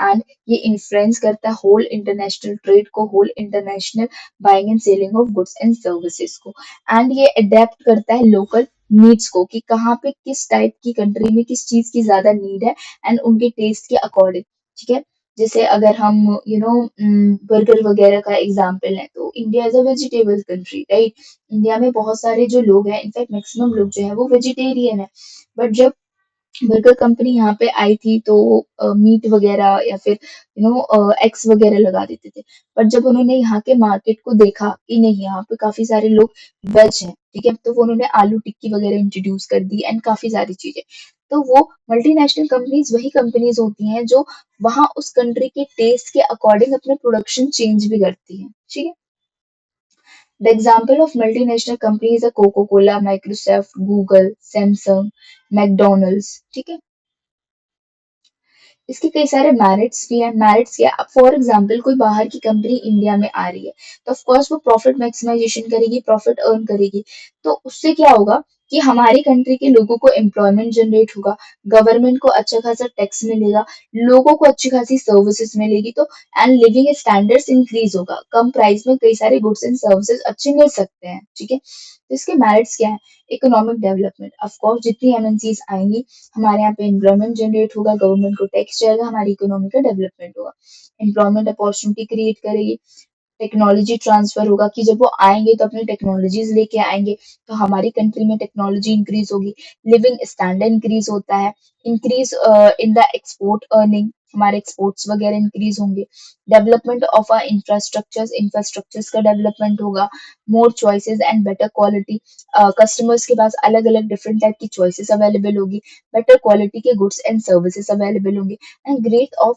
एंड ये इन्फ्लुएंस करता है होल इंटरनेशनल ट्रेड को, whole international buying and selling of goods and services को, एंड ये अडेप्ट करता है लोकल नीड्स को, कि कहाँ पे किस टाइप की कंट्री में किस चीज की ज्यादा नीड है एंड उनके टेस्ट के अकॉर्डिंग। ठीक है, जैसे अगर हम बर्गर वगैरह का एग्जाम्पल है, तो India is a vegetable country, right. India में बहुत सारे जो लोग हैं, इनफैक्ट मैक्सिमम लोग जो है वो वेजिटेरियन है, बट जब बर्गर कंपनी यहाँ पे आई थी तो मीट वगैरह या फिर एग्स वगैरह लगा देते थे। पर जब उन्होंने यहाँ के मार्केट को देखा कि नहीं, यहाँ पे काफी सारे लोग वेज हैं, ठीक है, तो वो उन्होंने आलू टिक्की वगैरह इंट्रोड्यूस कर दी एंड काफी सारी चीजें। तो वो मल्टीनेशनल कंपनीज वही कंपनीज होती हैं जो वहाँ उस कंट्री के टेस्ट के अकॉर्डिंग अपने प्रोडक्शन चेंज भी करती हैं। ठीक है, the example of multinational companies है Coca Cola, Microsoft, Google, Samsung, McDonald's. ठीक है, इसके कई सारे मेरिट्स भी हैं। मेरिट्स क्या, अब फॉर एग्जांपल कोई बाहर की कंपनी इंडिया में आ रही है, तो ऑफ कोर्स वो प्रॉफिट मैक्सिमाइजेशन करेगी, प्रॉफिट अर्न करेगी। तो उससे क्या होगा कि हमारी कंट्री के लोगों को एम्प्लॉयमेंट जनरेट होगा, गवर्नमेंट को अच्छा खासा टैक्स मिलेगा, लोगों को अच्छी खासी सर्विसेज मिलेगी, तो एंड लिविंग स्टैंडर्ड्स इंक्रीज होगा, कम प्राइस में कई सारे गुड्स एंड सर्विसेज अच्छे मिल सकते हैं। ठीक है, तो इसके मेरिट्स क्या है, इकोनॉमिक डेवलपमेंट, ऑफ कोर्स जितनी एमएनसीज आएंगी हमारे यहाँ पे एम्प्लॉयमेंट जनरेट होगा, गवर्नमेंट को टैक्स जाएगा, हमारी इकोनॉमी का डेवलपमेंट होगा, एम्प्लॉयमेंट अपॉर्चुनिटी क्रिएट करेगी, टेक्नोलॉजी ट्रांसफर होगा, कि जब वो आएंगे तो अपनी टेक्नोलॉजीज लेके आएंगे, तो हमारी कंट्री में टेक्नोलॉजी इंक्रीज होगी, लिविंग स्टैंडर्ड इंक्रीज होता है, increase in the export earning, हमारे एक्सपोर्ट्स वगैरह इंक्रीज होंगे। डेवलपमेंट ऑफ आर इंफ्रास्ट्रक्चर्स का डेवलपमेंट होगा। मोर choices and better quality, customers के पास अलग अलग डिफरेंट टाइप की चॉइसेस अवेलेबल होगी। बेटर क्वालिटी के गुड्स एंड सर्विसेज अवेलेबल होंगे। एंड ग्रेथ ऑफ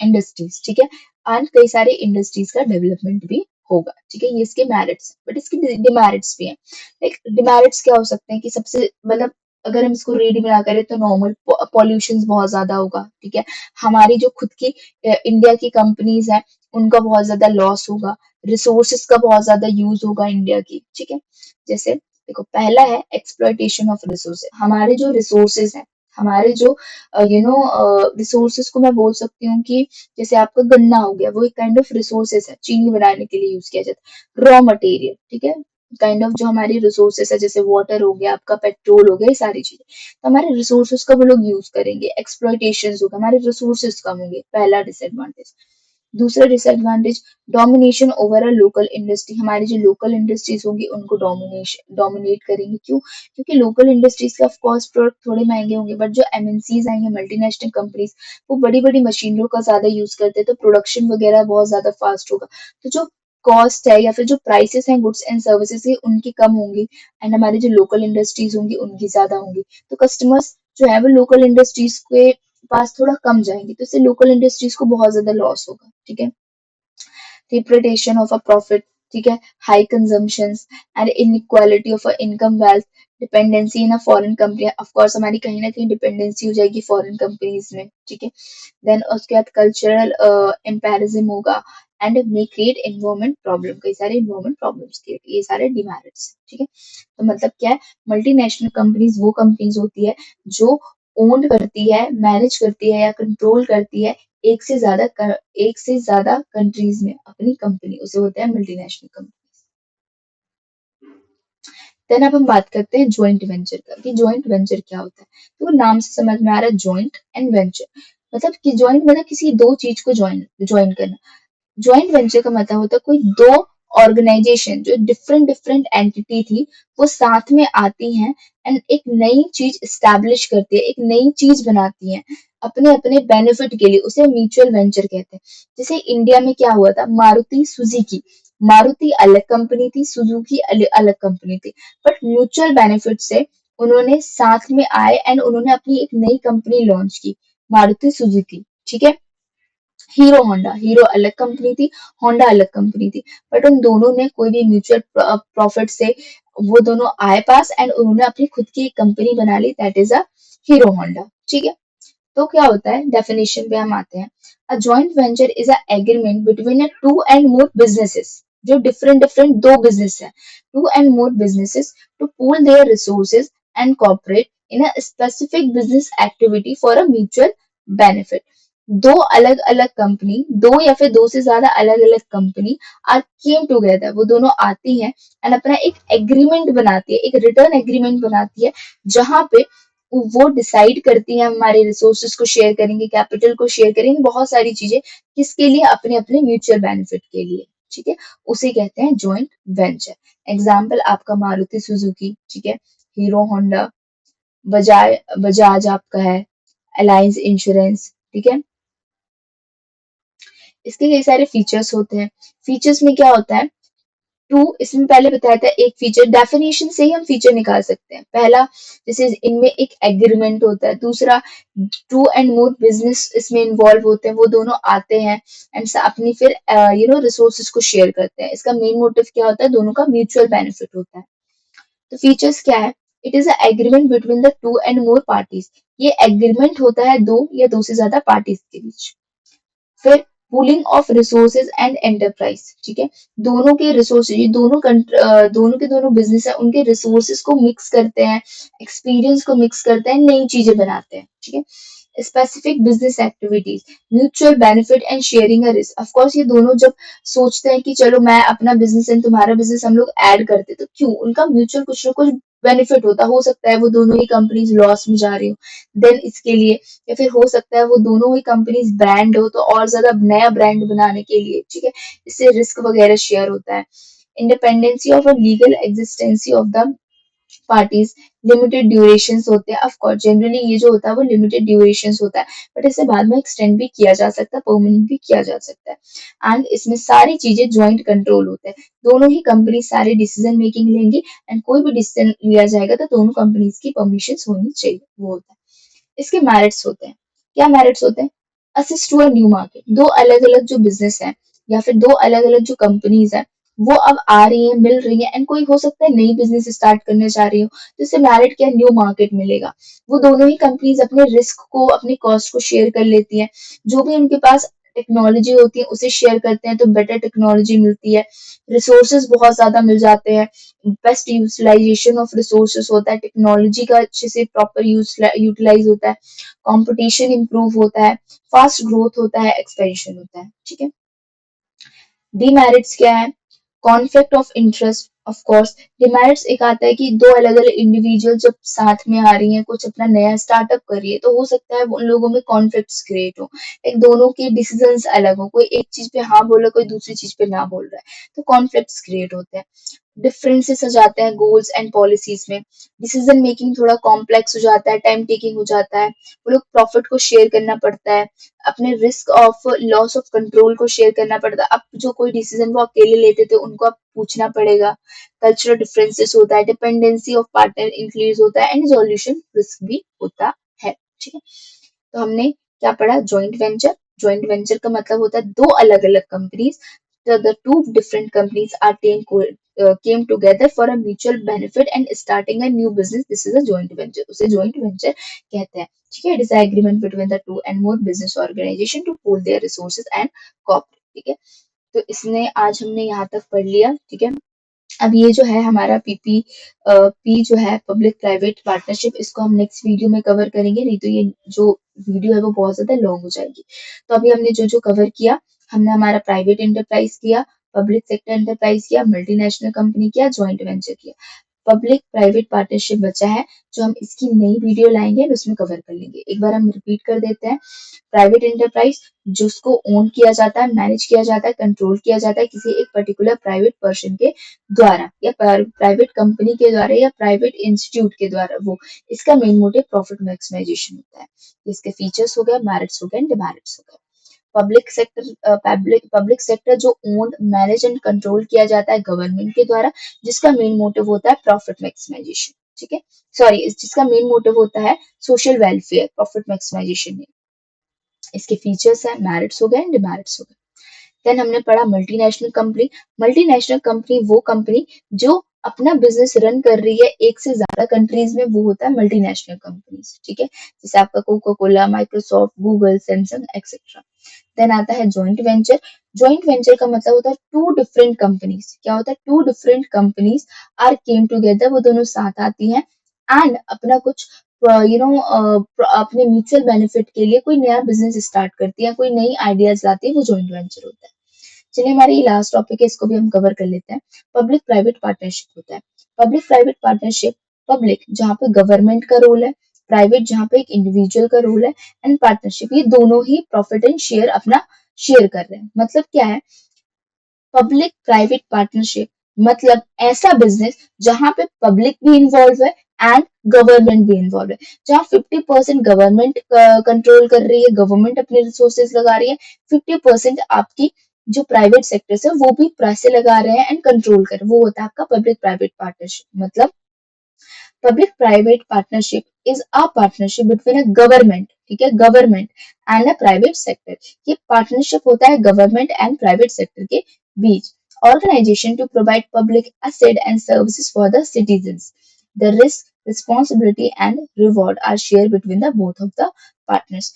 इंडस्ट्रीज, ठीक है, एंड कई सारे इंडस्ट्रीज का डेवलपमेंट भी होगा, ठीक है। ये इसके मेरिट्स, बट इसके डिमेरिट्स भी हैं। लाइक डिमेरिट्स क्या हो सकते हैं कि सबसे मतलब अगर हम इसको रीड में ना करें तो नॉर्मल पॉल्यूशन बहुत ज्यादा होगा, ठीक है। हमारी जो खुद की इंडिया की कंपनीज हैं उनका बहुत ज्यादा लॉस होगा। रिसोर्सेज का बहुत ज्यादा यूज होगा इंडिया की, ठीक है। जैसे देखो, पहला है एक्सप्लॉयटेशन ऑफ रिसोर्सेज। हमारे जो रिसोर्सेज हैं, हमारे जो रिसोर्सेज को मैं बोल सकती हूँ कि जैसे आपका गन्ना हो गया, वो एक काइंड ऑफ रिसोर्सेज है, चीनी बनाने के लिए यूज किया जाता है। रॉ मटेरियल, ठीक है, काइंड ऑफ जो हमारी रिसोर्सेज है, जैसे वाटर हो गया, आपका पेट्रोल हो गया, ये सारी चीजें, तो हमारे रिसोर्सेज का वो लोग यूज करेंगे। एक्सप्लॉयटेशन होगा, हमारे रिसोर्सेज कम होंगे, पहला डिसएडवांटेज। दूसरा disadvantage, domination over a local industry. हमारी जो लोकल इंडस्ट्रीज होंगी उनको डोमिनेट करेंगे। क्यों? क्योंकि लोकल इंडस्ट्रीज के ऑफ कोर्स प्रोडक्ट थोड़े महंगे होंगे, बट जो एमएनसीज आएंगे, मल्टीनेशनल कंपनीज, वो बड़ी बड़ी मशीनों का ज्यादा यूज करते हैं, तो प्रोडक्शन वगैरह बहुत ज्यादा फास्ट होगा। तो जो कॉस्ट है या फिर जो प्राइसेस हैं गुड्स एंड सर्विसेज की, उनकी कम होंगी, एंड हमारी जो लोकल इंडस्ट्रीज होंगी उनकी ज्यादा होंगी। तो कस्टमर्स जो है वो लोकल इंडस्ट्रीज के पास थोड़ा कम जाएंगे, तो इससे लोकल इंडस्ट्रीज को बहुत ज्यादा लॉस होगा, ठीक है। Depredation of a profit, ठीक है, high consumptions and inequality of a income wealth, dependency in a foreign company, of course हमारी कहीं ना कहीं डिपेंडेंसी हो जाएगी फॉरेन कंपनीज में, ठीक है। देन उसके बाद कल्चरल एम्पेरिज्म होगा and may create environment problem, कई सारे एनवायरमेंट प्रॉब्लम्स क्रिएट, ये सारे डिमेरिट्स, ठीक है। तो मतलब क्या है, मल्टीनेशनल कंपनीज वो कंपनीज होती है जो ओन करती है, मैनेज करती है या कंट्रोल करती है एक से ज्यादा कंट्रीज में अपनी कंपनी, उसे होता है मल्टीनेशनल कंपनी। देन अब हम बात करते हैं ज्वाइंट वेंचर का, कि ज्वाइंट वेंचर क्या होता है। तो वो नाम से समझ में आ रहा है, ज्वाइंट एंड वेंचर, मतलब कि ज्वाइंट मतलब किसी दो चीज को ज्वाइन ज्वाइन करना। ज्वाइंट वेंचर का मतलब होता है कोई दो ऑर्गेनाइजेशन जो डिफरेंट डिफरेंट एंटिटी थी, वो साथ में आती हैं एंड एक नई चीज स्टैब्लिश करती है, एक नई चीज बनाती हैं अपने अपने बेनिफिट के लिए, उसे म्यूचुअल वेंचर कहते हैं। जैसे इंडिया में क्या हुआ था, मारुति सुजुकी, मारुति अलग कंपनी थी, सुजुकी अलग कंपनी थी, बट म्यूचुअल बेनिफिट से उन्होंने साथ में आए एंड उन्होंने अपनी एक नई कंपनी लॉन्च की, मारुति सुजुकी, ठीक है। हीरो होंडा, हीरो अलग कंपनी थी, होंडा अलग कंपनी थी, बट उन दोनों ने कोई भी म्यूचुअल प्रॉफिट से वो दोनों आए पास एंड उन्होंने अपनी खुद की एक कंपनी बना ली, that is a Hero Honda, ठीक है। तो क्या होता है, डेफिनेशन पे हम आते हैं। A joint venture is a agreement between a two and more businesses, जो डिफरेंट डिफरेंट दो बिजनेस है, two and more businesses to pool their resources and cooperate in a specific business activity for a mutual benefit. दो अलग अलग कंपनी, दो या फिर दो से ज्यादा अलग अलग कंपनी आर केम टुगेदर, वो दोनों आती हैं एंड अपना एक एग्रीमेंट बनाती है, एक रिटर्न एग्रीमेंट बनाती है, जहां पे वो डिसाइड करती है हमारे रिसोर्सेज को शेयर करेंगे, कैपिटल को शेयर करेंगे, बहुत सारी चीजें, किसके लिए, अपने अपने म्यूचुअल बेनिफिट के लिए, ठीक है। उसे कहते हैं जॉइंट वेंचर। एग्जाम्पल आपका मारुति सुजुकी, ठीक है, हीरो होंडा, बजाज बजाज आपका है, अलायंस इंश्योरेंस, ठीक है। इसके कई सारे फीचर्स होते हैं। फीचर्स में क्या होता है, टू, इसमें पहले बताया था एक फीचर, डेफिनेशन से ही हम फीचर निकाल सकते हैं। पहला, जैसे इनमें एक एग्रीमेंट होता है। दूसरा, टू एंड मोर बिजनेस इसमें इन्वॉल्व होते हैं, वो दोनों आते हैं एंड अपनी फिर रिसोर्सेज को शेयर करते हैं। इसका मेन मोटिव क्या होता है, दोनों का म्यूचुअल बेनिफिट होता है। तो फीचर्स क्या है, it is a agreement between the two and more parties, ये एग्रीमेंट होता है दो या दो से ज्यादा पार्टीज के बीच। फिर pooling of resources and enterprise, ठीक है, दोनों के रिसोर्सेज, दोनों के दोनों बिजनेस है, उनके रिसोर्सेज को मिक्स करते हैं, एक्सपीरियंस को मिक्स करते हैं, नई चीजें बनाते हैं, ठीक है। Specific business activities, mutual benefit and sharing a risk. Of course ये दोनों जब सोचते हैं कि चलो मैं अपना बिजनेस एंड तुम्हारा बिजनेस हम लोग ऐड करते, तो क्यों, उनका म्यूचुअल कुछ ना कुछ बेनिफिट होता, हो सकता है वो दोनों ही कंपनीज लॉस में जा रही हो, देन इसके लिए, या फिर हो सकता है वो दोनों ही कंपनीज ब्रांड हो, तो और ज्यादा नया ब्रांड बनाने के लिए, ठीक है, इससे रिस्क वगैरह शेयर होता है। Independency of a legal existency of the parties, limited durations होते हैं। ऑफ कोर्स जनरली ये जो होता है वो लिमिटेड ड्यूरेशंस होता है, बट इसे बाद में एक्सटेंड भी किया जा सकता है, परमानेंट भी किया जा सकता है। एंड इसमें सारी चीजें ज्वाइंट कंट्रोल होते हैं, दोनों ही कंपनी सारे डिसीजन मेकिंग लेंगी, एंड कोई भी डिसीजन लिया जाएगा तो दोनों कंपनीज की परमिशन होनी चाहिए, वो होता है। इसके मेरिट्स होते हैं। क्या मेरिट्स होते हैं? Assist to a new market, दो अलग अलग जो बिजनेस है या फिर दो अलग अलग जो कंपनीज है वो अब आ रही है, मिल रही है, एंड कोई हो सकता है नई बिजनेस स्टार्ट करने जा रही हो, तो इससे मेरिट क्या, न्यू मार्केट मिलेगा। वो दोनों ही कंपनीज अपने रिस्क को, अपनी कॉस्ट को शेयर कर लेती है, जो भी उनके पास टेक्नोलॉजी होती है उसे शेयर करते हैं तो बेटर टेक्नोलॉजी मिलती है, रिसोर्सेज बहुत ज्यादा मिल जाते हैं, बेस्ट यूटिलाइजेशन ऑफ रिसोर्सेज होता है, टेक्नोलॉजी का अच्छे से प्रॉपर यूटिलाइज होता है, कंपटीशन इंप्रूव होता है, फास्ट ग्रोथ होता है, एक्सपेंशन होता है। ठीक है। डीमेरिट्स क्या है? Conflict of interest, of course demerits एक आता है कि दो अलग अलग इंडिविजुअल जब साथ में आ रही हैं, कुछ अपना नया स्टार्टअप कर रही है, तो हो सकता है उन लोगों में कॉन्फ्लिक्ट्स क्रिएट हो, एक दोनों के डिसीजंस अलग हो, कोई एक चीज पे हाँ बोल रहा है, कोई दूसरी चीज पे ना बोल रहा है, तो कॉन्फ्लिक्ट्स क्रिएट होते हैं। डिफरेंसेस आ जाते हैं गोल्स एंड पॉलिसीज में, डिसीजन मेकिंग थोड़ा कॉम्प्लेक्स हो जाता है, टाइम टेकिंग हो जाता है, वो लोग प्रॉफिट को शेयर करना पड़ता है, अपने risk of loss of control को शेयर करना पड़ता है, अब जो कोई डिसीजन वो अकेले लेते थे उनको अब पूछना पड़ेगा, कल्चरल डिफरेंसेस होता है, डिपेंडेंसी ऑफ पार्टनर इंक्रीज होता है, एंड सॉल्यूशन रिस्क भी होता है। ठीक है। तो हमने क्या पढ़ा? Joint venture. जॉइंट वेंचर का मतलब होता है दो अलग अलग companies, the two different companies are came together for a mutual benefit and starting a new business. This is a joint venture. उसे joint venture कहते हैं। ठीक है। It is an agreement between the two and more business organization to pool their resources and cooperate. ठीक है। तो इसने आज हमने यहाँ तक पढ़ लिया। ठीक है। अब ये जो है हमारा पी जो है पब्लिक प्राइवेट पार्टनरशिप, इसको हम नेक्स्ट वीडियो में कवर करेंगे, नहीं तो ये जो वीडियो है वो बहुत ज्यादा लॉन्ग हो जाएगी। तो अभी हमने जो जो कवर किया, हमने हमारा प्राइवेट एंटरप्राइज किया, पब्लिक सेक्टर एंटरप्राइज किया, मल्टीनेशनल कंपनी किया, ज्वाइंट वेंचर किया। पब्लिक प्राइवेट पार्टनरशिप बचा है, जो हम इसकी नई वीडियो लाएंगे और उसमें कवर कर लेंगे। एक बार हम रिपीट कर देते हैं। प्राइवेट एंटरप्राइज जिसको ओन किया जाता है, मैनेज किया जाता है, कंट्रोल किया जाता है किसी एक पर्टिकुलर प्राइवेट पर्सन के द्वारा या प्राइवेट कंपनी के द्वारा या प्राइवेट इंस्टीट्यूट के द्वारा, वो इसका मेन मोटिव प्रॉफिट मैक्सिमाइजेशन होता है। इसके फीचर्स हो गए, मेरिट्स हो गए, डिमेरिट्स हो गए। पब्लिक सेक्टर जो ओन्ड, मैनेज एंड कंट्रोल किया जाता है गवर्नमेंट के द्वारा, जिसका मेन मोटिव होता है प्रॉफिट मैक्सिमाइजेशन। ठीक है। सॉरी, जिसका मेन मोटिव होता है सोशल वेलफेयर, प्रॉफिट मैक्सिमाइजेशन में। इसके फीचर्स है, मेरिट्स हो गए, डिमेरिट्स हो गए। देन हमने पढ़ा मल्टीनेशनल कंपनी। मल्टीनेशनल कंपनी वो कंपनी जो अपना बिजनेस रन कर रही है एक से ज्यादा कंट्रीज में, वो होता है मल्टीनेशनल कंपनीज। ठीक है। जैसे आपका coca cola, Microsoft, Google, Samsung etcetera. Then आता है जॉइंट वेंचर। जॉइंट वेंचर का मतलब होता है टू डिफरेंट कंपनीज। क्या होता है? Two different companies are came together, वो दोनों साथ आती हैं एंड अपना कुछ अपने म्यूचुअल बेनिफिट के लिए कोई नया बिजनेस स्टार्ट करती है, कोई नई आइडियाज लाती है, वो जॉइंट वेंचर होता है। चलिए, हमारी ये लास्ट टॉपिक है, इसको भी हम कवर कर लेते हैं। पब्लिक प्राइवेट पार्टनरशिप होता है। पब्लिक प्राइवेट पार्टनरशिप, पब्लिक जहाँ पे गवर्नमेंट का रोल है, प्राइवेट जहाँ पे एक इंडिविजुअल का रोल है, एंड पार्टनरशिप ये दोनों ही प्रॉफिट एंड शेयर अपना शेयर कर रहे हैं। मतलब क्या है? पब्लिक प्राइवेट पार्टनरशिप मतलब ऐसा बिजनेस जहां पे पब्लिक भी इन्वॉल्व है एंड गवर्नमेंट भी इन्वॉल्व है, जहां 50% गवर्नमेंट कंट्रोल कर रही है, गवर्नमेंट अपने रिसोर्सेज लगा रही है, 50% आपकी जो प्राइवेट सेक्टर है वो भी पैसे लगा रहे हैं एंड कंट्रोल कर रहे हैं, वो होता है आपका पब्लिक प्राइवेट पार्टनरशिप। मतलब public private partnership is a partnership between a government, ठीक है, government and a private sector. ये पार्टनरशिप होता है गवर्नमेंट एंड प्राइवेट सेक्टर के बीच। Organization to provide public asset and services for the citizens. The risk, responsibility and reward are shared between the both of the partners.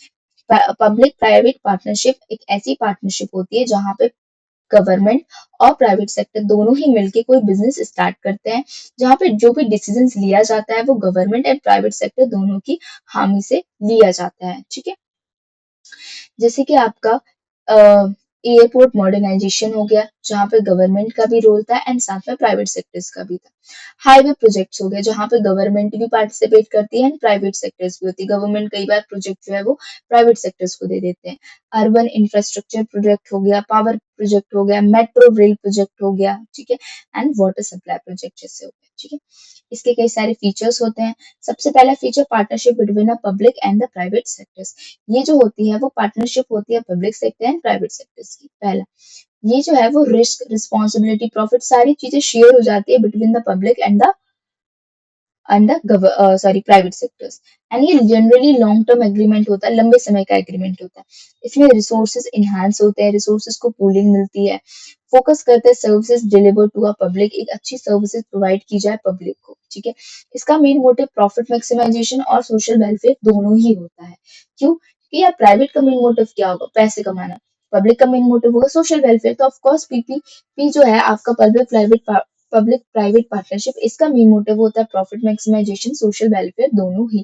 Public private partnership एक ऐसी पार्टनरशिप होती है जहां पे गवर्नमेंट और प्राइवेट सेक्टर दोनों ही मिलके कोई बिजनेस स्टार्ट करते हैं, जहाँ पे जो भी डिसीजन लिया जाता है वो गवर्नमेंट एंड प्राइवेट सेक्टर दोनों की हामी से लिया जाता है। ठीक है। जैसे कि आपका एयरपोर्ट मॉडर्नाइजेशन हो गया, जहाँ पे गवर्नमेंट का भी रोल था एंड साथ में प्राइवेट सेक्टर्स का भी था। हाईवे प्रोजेक्ट्स हो गए जहाँ पे गवर्नमेंट भी पार्टिसिपेट करती है एंड प्राइवेट सेक्टर्स भी होती है। गवर्नमेंट कई बार प्रोजेक्ट जो है वो प्राइवेट सेक्टर्स को दे देते हैं। अर्बन इंफ्रास्ट्रक्चर प्रोजेक्ट हो गया, पावर प्रोजेक्ट हो गया, मेट्रो रेल प्रोजेक्ट हो गया, ठीक है, एंड वाटर सप्लाई प्रोजेक्ट जैसे हो गए, ठीक है। इसके कई सारे फीचर्स होते हैं। सबसे पहला feature partnership between a public and the private sectors. ये जो होती है वो पार्टनरशिप होती है public sector and private sectors की। पहला ये जो है वो रिस्क, रिस्पॉन्सिबिलिटी, प्रॉफिट सारी चीजें शेयर हो जाती है between the public and the sorry private sectors. And ये जनरली लॉन्ग टर्म एग्रीमेंट होता है, लंबे समय का एग्रीमेंट होता है। इसमें रिसोर्सेज इनहांस होते हैं, रिसोर्सेज को पूलिंग मिलती है, फोकस करते हैं services deliver to a public, एक अच्छी सर्विसेज प्रोवाइड की जाए पब्लिक को, ठीक है। इसका मेन मोटिव प्रॉफिट मैक्सिमाइजेशन और सोशल वेलफेयर दोनों ही होता है। क्यों? क्योंकि यार प्राइवेट का मेन मोटिव क्या होगा? पैसे कमाना। पब्लिक का मेन मोटिव होगा सोशल वेलफेयर। तो ऑफ कोर्स पीपीपी जो है आपका पब्लिक प्राइवेट पार्टनरशिप, इसका मेन मोटिव होता है प्रॉफिट मैक्सिमाइजेशन, सोशल वेलफेयर दोनों ही,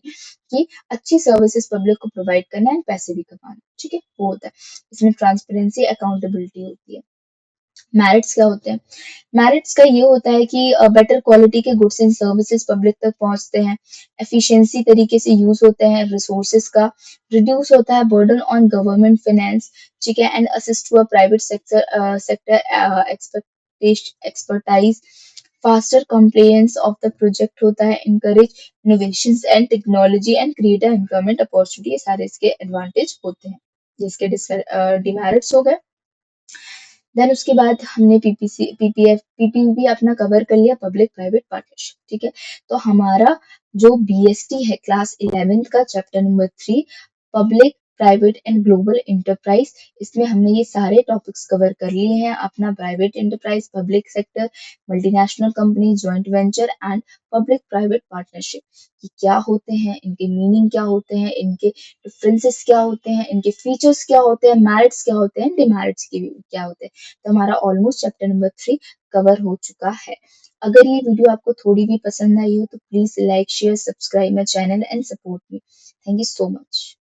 कि अच्छी सर्विसेज पब्लिक को प्रोवाइड करना है, पैसे भी कमाना, ठीक है, वो होता है। इसमें ट्रांसपेरेंसी, अकाउंटेबिलिटी होती है। मेरिट्स क्या होते हैं? मेरिट्स का ये होता है कि बेटर क्वालिटी के गुड्स एंड सर्विसेज पब्लिक तक पहुंचते हैं, एफिशिएंसी तरीके से यूज होते हैं रिसोर्सेज का, रिड्यूस होता है बर्डन ऑन गवर्नमेंट फाइनेंस, ठीक है, and assist to a private sector expertise, faster compliance of the project होता है, encourage innovations and technology and create employment opportunity, ये सारे इसके एडवांटेज होते हैं। जिसके डिमेरिट्स हो गए। देन उसके बाद हमने पीपीपी अपना कवर कर लिया, पब्लिक प्राइवेट पार्टनरशिप, ठीक है। तो हमारा जो बीएसटी है क्लास 11th का chapter number 3, public private and global enterprise, इसमें हमने ये सारे टॉपिक्स कवर कर लिए हैं। अपना private enterprise, public sector, multinational company, joint venture and public private partnership, ये क्या होते हैं, इनके मीनिंग क्या होते हैं, इनके डिफरेंसेस क्या होते हैं, इनके फीचर्स क्या होते हैं, मेरिट्स क्या होते हैं, डिमेरिट्स की क्या होते हैं। तो हमारा ऑलमोस्ट चैप्टर नंबर 3 कवर हो चुका है। अगर ये वीडियो आपको थोड़ी भी पसंद आई हो तो please like, share, subscribe my channel and support me. Thank you so much.